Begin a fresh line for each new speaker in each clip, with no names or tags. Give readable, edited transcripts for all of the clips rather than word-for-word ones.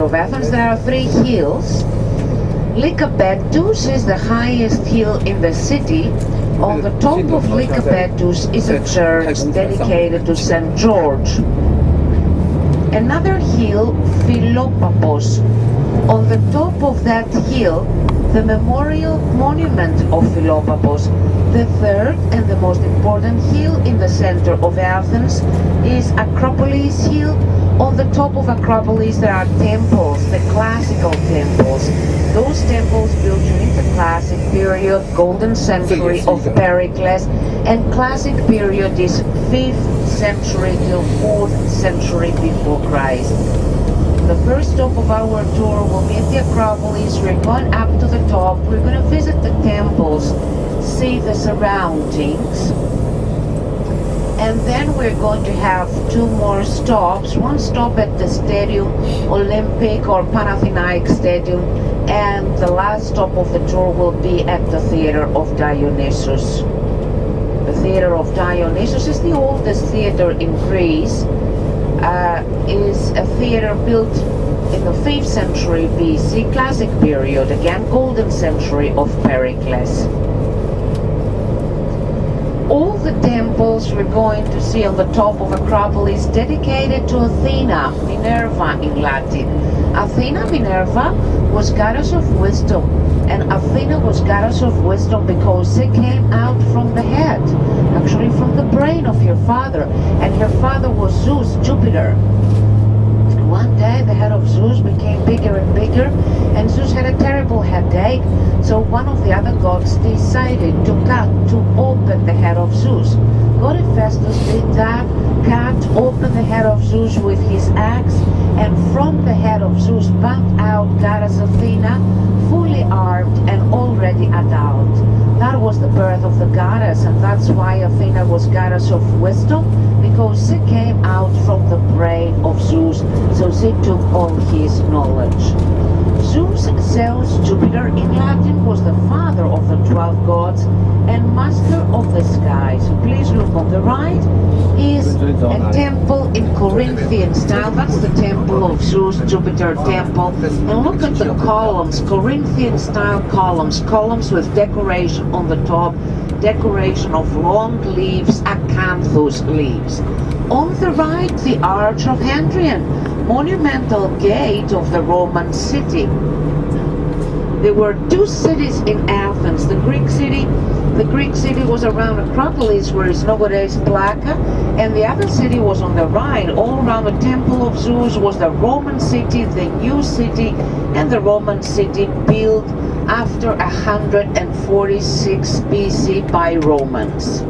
of Athens, there are three hills. Lycabettus is the highest hill in the city. On the top of Lycabettus is a church dedicated to St. George. Another hill, Philopapos. On the top of that hill, the memorial monument of Philopapos. The third and the most important hill in the center of Athens is Acropolis Hill. On the top of Acropolis there are temples, the classical temples. Those temples built during the classic period, golden century of Pericles, and classic period is 5th century till 4th century before Christ. The first stop of our tour will be at the Acropolis. We're going up to the top. We're going to visit the temples, see the surroundings, and then we're going to have two more stops. One stop at the Stadium Olympic or Panathinaik Stadium, and the last stop of the tour will be at the Theater of Dionysus. The Theater of Dionysus is the oldest theater in Greece. Is a theater built in the 5th century BC, classic period, again golden century of Pericles. All the temples we're going to see on the top of Acropolis dedicated to Athena, Minerva in Latin. Athena, Minerva, was goddess of wisdom, and Athena was goddess of wisdom because she came out from the head, actually from the brain of her father, and her father was Zeus, Jupiter. One day the head of Zeus became bigger and bigger, and Zeus had a terrible headache, so one of the other gods decided to open the head of Zeus. God Hephaestus did that, cut open the head of Zeus with his axe, and from the head of Zeus bumped out goddess Athena, fully armed and already adult. That was the birth of the goddess, and that's why Athena was goddess of wisdom, because she came out from the brain of Zeus, so she took all his knowledge. Zeus, Jupiter in Latin, was the father of the 12 gods and master of the sky. So please look on the right is a temple in Corinthian style. That's the temple of Zeus, Jupiter temple. And look at the columns, Corinthian style columns, columns with decoration on the top, decoration of long leaves, acanthus leaves. On the right, the Arch of Handrian, monumental gate of the Roman city. There were two cities in Athens. The Greek city was around Acropolis, where is nowadays Plaka, and the other city was on the right. All around the Temple of Zeus was the Roman city, the new city, and the Roman city built after 146 BC by Romans.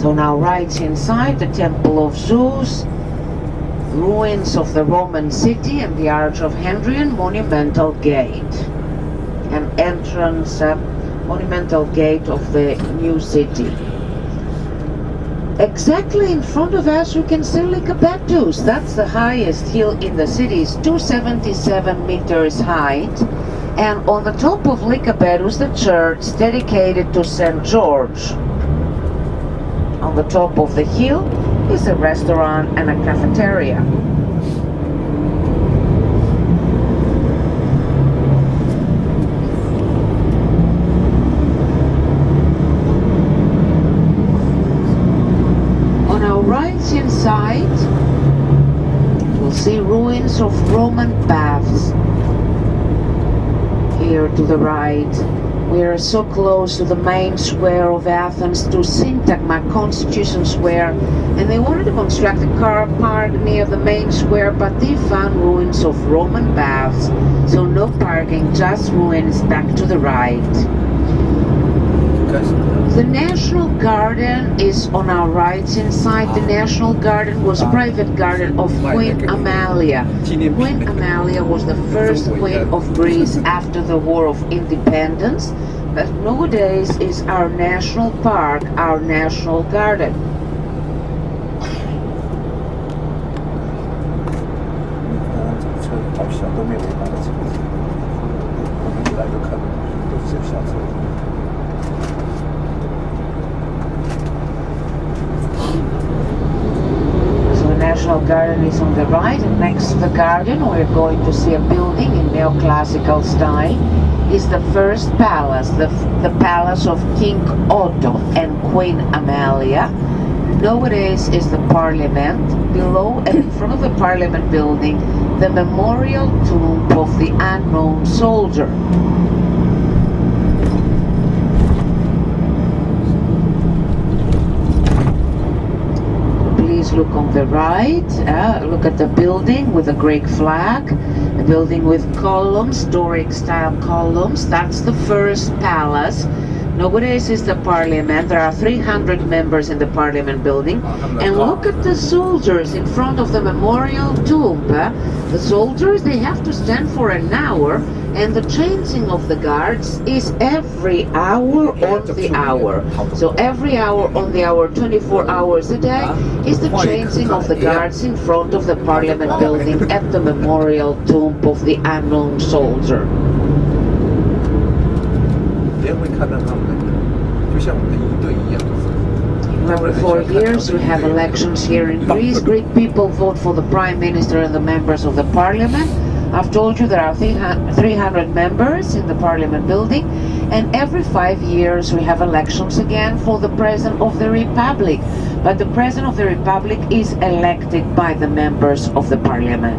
So now right inside the Temple of Zeus, ruins of the Roman city and the Arch of Handrian, monumental gate. An entrance, monumental gate of the new city. Exactly in front of us we can see Lycabettus. That's the highest hill in the city. It's 277 meters height. And on the top of Lycabettus, the church dedicated to St. George. On the top of the hill is a restaurant and a cafeteria. On our right inside, we'll see ruins of Roman baths. Here to the right. We are so close to the main square of Athens, to Syntagma, Constitution Square, and they wanted to construct a car park near the main square, but they found ruins of Roman baths, so no parking, just ruins back to the right. The National Garden is on our right inside. The National Garden was a private garden of Queen Amalia. Queen Amalia was the first queen of Greece after the War of Independence, but nowadays is our national park, our national garden. National Garden is on the right, and next to the garden we're going to see a building in neoclassical style. Is the first palace, the palace of King Otto and Queen Amalia. Nowadays is the parliament. Below and in front of the parliament building, the memorial tomb of the unknown soldier. Please look on the right. Look at the building with the Greek flag. A building with columns, Doric style columns. That's the first palace. Nowadays is the parliament. There are 300 members in the parliament building. And look at the soldiers in front of the memorial tomb. The soldiers, they have to stand for an hour, and the changing of the guards is every hour on the hour. So every hour on the hour, 24 hours a day, is the changing of the guards in front of the parliament building at the memorial tomb of the unknown soldier. Every 4 years we have elections here in Greece. Greek people vote for the Prime Minister and the members of the Parliament. I've told you there are 300 members in the Parliament building, and every 5 years we have elections again for the President of the Republic. But the President of the Republic is elected by the members of the Parliament.